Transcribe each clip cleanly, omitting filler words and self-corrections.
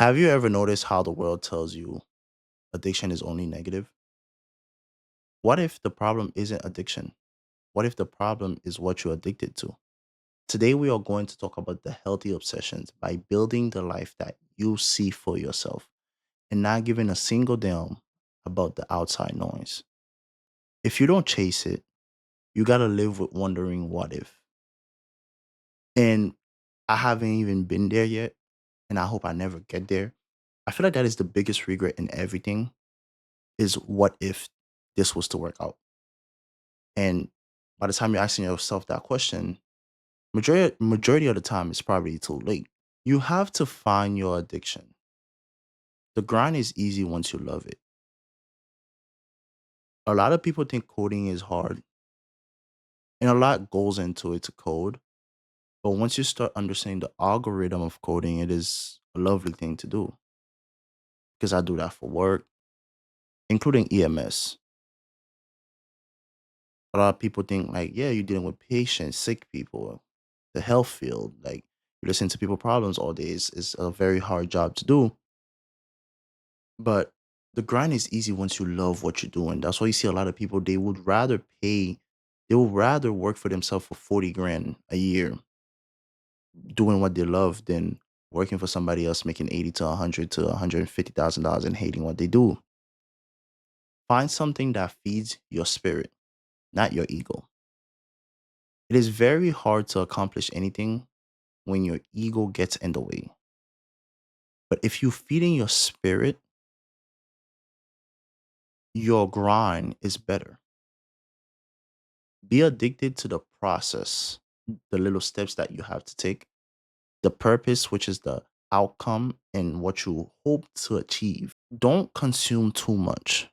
Have you ever noticed how the world tells you addiction is only negative? What if the problem isn't addiction? What if the problem is what you're addicted to? Today, we are going to talk about the healthy obsessions by building the life that you see for yourself and not giving a single damn about the outside noise. If you don't chase it, you got to live with wondering what if. And I haven't even been there yet, and I hope I never get there. I feel like that is the biggest regret in everything is what if this was to work out? And by the time you're asking yourself that question, majority of the time it's probably too late. You have to find your addiction. The grind is easy once you love it. A lot of people think coding is hard, and a lot goes into it to code. But once you start understanding the algorithm of coding, it is a lovely thing to do because I do that for work, including EMS. A lot of people think like, yeah, you're dealing with patients, sick people, the health field. Like you listen to people problems all day. It's a very hard job to do. But the grind is easy once you love what you're doing. That's why you see a lot of people, they would rather work for themselves for 40 grand a year doing what they love than working for somebody else making 80 to 100 to $150,000 and hating what they do. Find something that feeds your spirit, not your ego. It is very hard to accomplish anything when your ego gets in the way. But if you feeding your spirit, your grind is better. Be addicted to the process, the little steps that you have to take, the purpose, which is the outcome and what you hope to achieve. Don't consume too much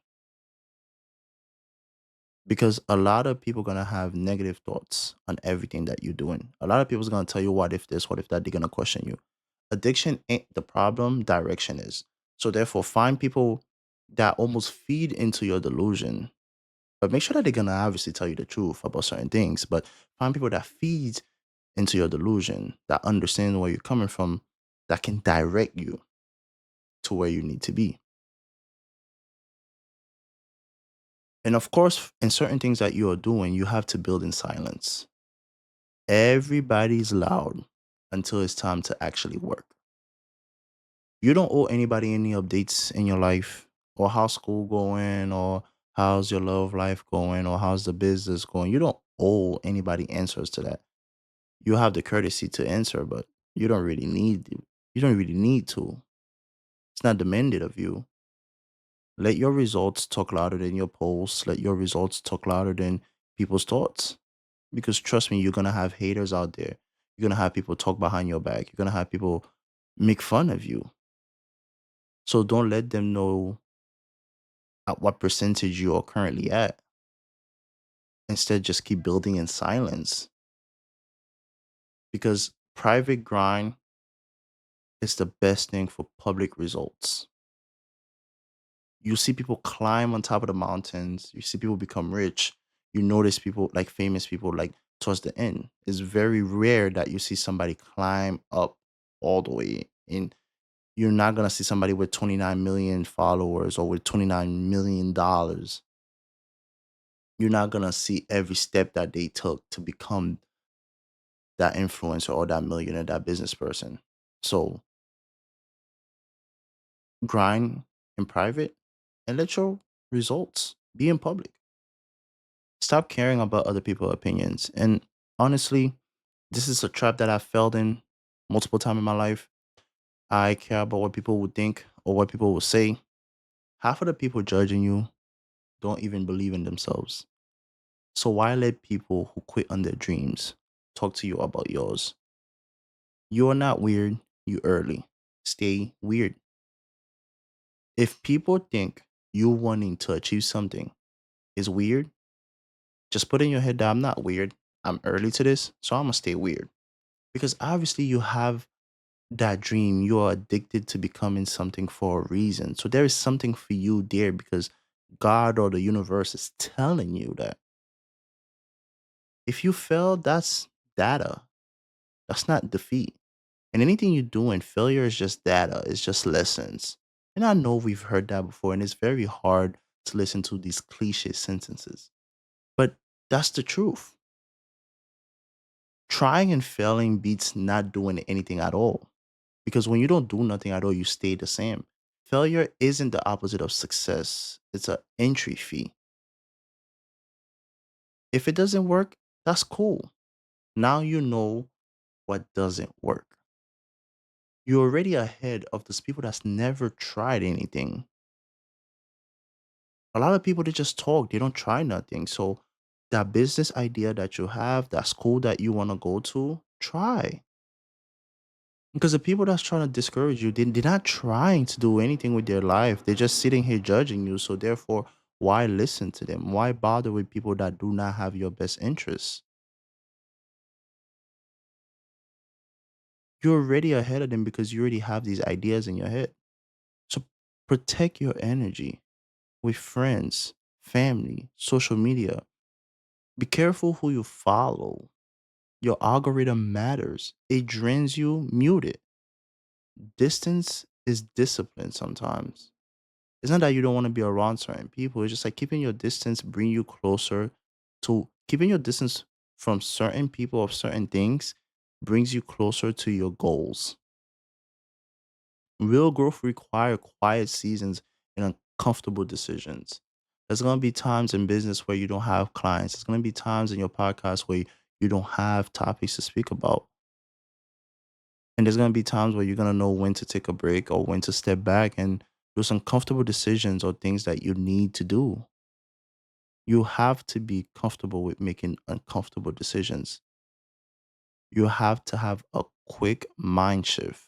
because a lot of people gonna have negative thoughts on everything that you're doing. A lot of people's gonna tell you what if this, what if that, they're gonna question you. Addiction ain't the problem, direction is. So therefore find people that almost feed into your delusion. But make sure that they're gonna obviously tell you the truth about certain things. But find people that feed into your delusion, that understand where you're coming from, that can direct you to where you need to be. And of course, in certain things that you are doing, you have to build in silence. Everybody's loud until it's time to actually work. You don't owe anybody any updates in your life or how's school going or how's your love life going or how's the business going. You don't owe anybody answers to that. You have the courtesy to answer, but you don't really need to. It's not demanded of you. Let your results talk louder than your posts. Let your results talk louder than people's thoughts. Because trust me, you're gonna have haters out there. You're gonna have people talk behind your back. You're gonna have people make fun of you. So don't let them know at what percentage you are currently at. Instead, just keep building in silence. Because private grind is the best thing for public results. You see people climb on top of the mountains. You see people become rich. You notice people like famous people like towards the end. It's very rare that you see somebody climb up all the way. And you're not gonna see somebody with 29 million followers or with $29 million. You're not gonna see every step that they took to become that influencer or that millionaire, that business person. So grind in private and let your results be in public. Stop caring about other people's opinions. And honestly, this is a trap that I fell in multiple times in my life. I care about what people would think or what people will say. Half of the people judging you don't even believe in themselves. So why let people who quit on their dreams talk to you about yours? You are not weird, you early. Stay weird. If people think you wanting to achieve something is weird, just put in your head that I'm not weird. I'm early to this, so I'm gonna stay weird. Because obviously you have that dream. You are addicted to becoming something for a reason. So there is something for you there because God or the universe is telling you that. If you fail, that's data. That's not defeat. And anything you do in failure is just data, it's just lessons. And I know we've heard that before, and it's very hard to listen to these cliche sentences. But that's the truth. Trying and failing beats not doing anything at all. Because when you don't do nothing at all, you stay the same. Failure isn't the opposite of success, it's an entry fee. If it doesn't work, that's cool. Now you know what doesn't work. You're already ahead of those people that's never tried anything. A lot of people, they just talk, they don't try nothing. So that business idea that you have, that school that you want to go to, try. Because the people that's trying to discourage you, they're not trying to do anything with their life. They're just sitting here judging you. So therefore, why listen to them? Why bother with people that do not have your best interests? You're already ahead of them because you already have these ideas in your head. So protect your energy with friends, family, social media. Be careful who you follow. Your algorithm matters. It drains you, mute it. Distance is discipline sometimes. It's not that you don't want to be around certain people. It's just like keeping your distance bring you closer to keeping your distance from certain people of certain things brings you closer to your goals. Real growth require quiet seasons and uncomfortable decisions. There's gonna be times in business where you don't have clients. There's gonna be times in your podcast where you don't have topics to speak about. And there's gonna be times where you're gonna know when to take a break or when to step back and do some comfortable decisions or things that you need to do. You have to be comfortable with making uncomfortable decisions. You have to have a quick mind shift.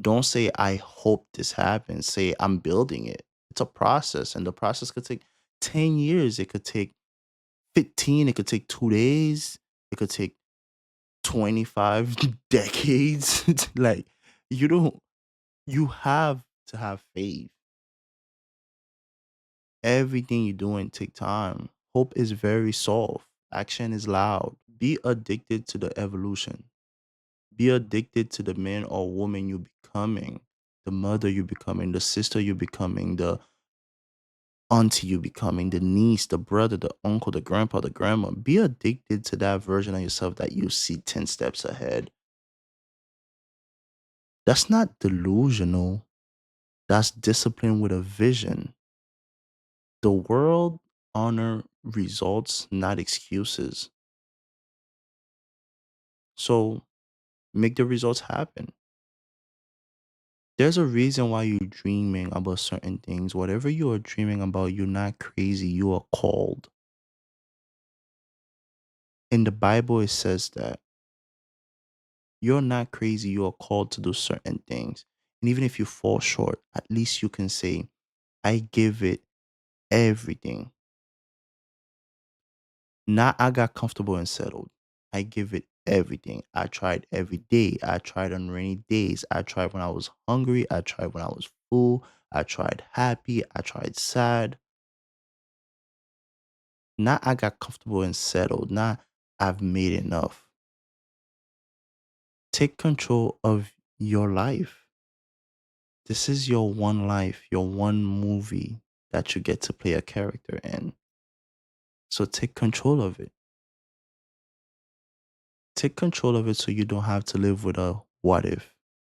Don't say, I hope this happens. Say, I'm building it. It's a process, and the process could take 10 years. It could take 15. It could take 2 days. It could take 25 decades. Like, you don't, you have to have faith. Everything you're doing take time. Hope is very soft. Action is loud. Be addicted to the evolution. Be addicted to the man or woman you're becoming, the mother you're becoming, the sister you're becoming, the auntie you're becoming, the niece, the brother, the uncle, the grandpa, the grandma. Be addicted to that version of yourself that you see 10 steps ahead. That's not delusional. That's discipline with a vision. The world honor results, not excuses. So make the results happen. There's a reason why you're dreaming about certain things. Whatever you are dreaming about, you're not crazy. You are called. In the Bible, it says that you're not crazy. You are called to do certain things. And even if you fall short, at least you can say, I give it everything. Not I got comfortable and settled. I give it everything. I tried every day. I tried on rainy days. I tried when I was hungry. I tried when I was full. I tried happy. I tried sad. Not I got comfortable and settled. Not I've made enough. Take control of your life. This is your one life, your one movie that you get to play a character in. So take control of it. Take control of it so you don't have to live with a what if.